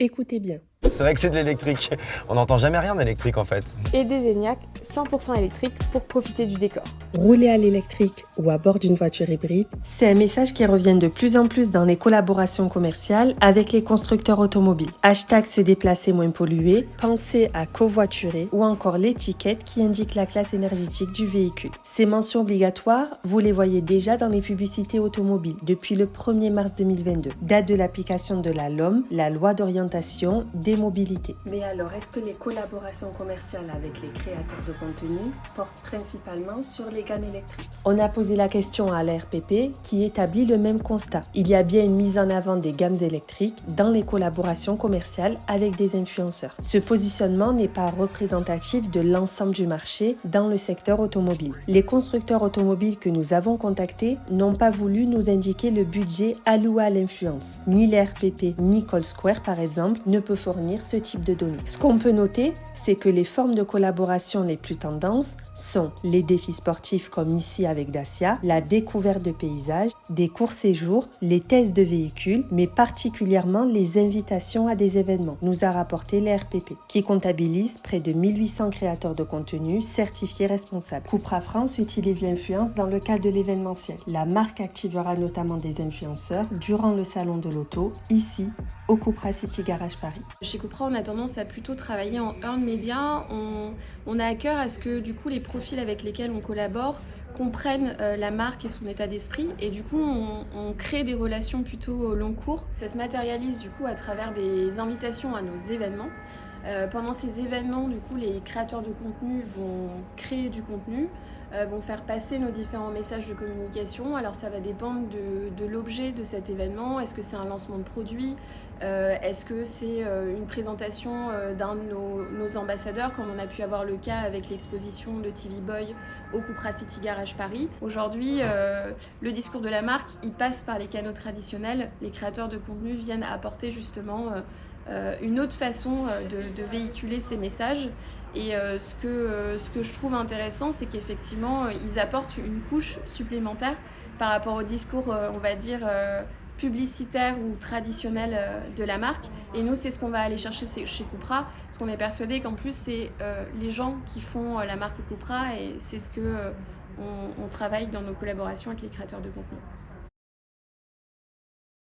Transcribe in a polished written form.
Écoutez bien. C'est vrai que c'est de l'électrique. On n'entend jamais rien d'électrique en fait. Et des Enyaq 100% électriques pour profiter du décor. Rouler à l'électrique ou à bord d'une voiture hybride, c'est un message qui revient de plus en plus dans les collaborations commerciales avec les constructeurs automobiles. Hashtag se déplacer moins pollué, pensez à covoiturer ou encore l'étiquette qui indique la classe énergétique du véhicule. Ces mentions obligatoires, vous les voyez déjà dans les publicités automobiles depuis le 1er mars 2022, date de l'application de la LOM, la loi d'orientation des mobilités. Mais alors, est-ce que les collaborations commerciales avec les créateurs de contenu portent principalement sur les gammes électriques? On a posé la question à l'ARPP qui établit le même constat. Il y a bien une mise en avant des gammes électriques dans les collaborations commerciales avec des influenceurs. Ce positionnement n'est pas représentatif de l'ensemble du marché dans le secteur automobile. Les constructeurs automobiles que nous avons contactés n'ont pas voulu nous indiquer le budget alloué à l'influence. Ni l'ARPP ni Call Square par exemple ne peut fournir ce type de données. Ce qu'on peut noter, c'est que les formes de collaboration les plus tendances sont les défis sportifs comme ici avec Dacia, la découverte de paysages, des courts-séjours, les tests de véhicules, mais particulièrement les invitations à des événements, nous a rapporté l'ARPP, qui comptabilise près de 1800 créateurs de contenu certifiés responsables. Cupra France utilise l'influence dans le cadre de l'événementiel. La marque activera notamment des influenceurs durant le salon de l'auto, ici, au Cupra City Garage Paris. Chez Cupra, on a tendance à plutôt travailler en earned media. On a à cœur à ce que du coup les profils avec lesquels on collabore comprennent la marque et son état d'esprit, et du coup on crée des relations plutôt au long cours. Ça se matérialise du coup à travers des invitations à nos événements. Pendant ces événements, du coup, les créateurs de contenu vont créer du contenu, vont faire passer nos différents messages de communication. Alors ça va dépendre de l'objet de cet événement. Est-ce que c'est un lancement de produit? Est-ce que c'est une présentation d'un de nos ambassadeurs, comme on a pu avoir le cas avec l'exposition de TV Boy au Cupra City Garage Paris? Aujourd'hui, le discours de la marque, il passe par les canaux traditionnels. Les créateurs de contenu viennent apporter justement une autre façon de véhiculer ces messages, et ce que je trouve intéressant, c'est qu'effectivement ils apportent une couche supplémentaire par rapport au discours on va dire publicitaire ou traditionnel de la marque. Et nous, c'est ce qu'on va aller chercher chez Cupra, parce qu'on est persuadé qu'en plus c'est les gens qui font la marque Cupra, et c'est ce que on travaille dans nos collaborations avec les créateurs de contenu.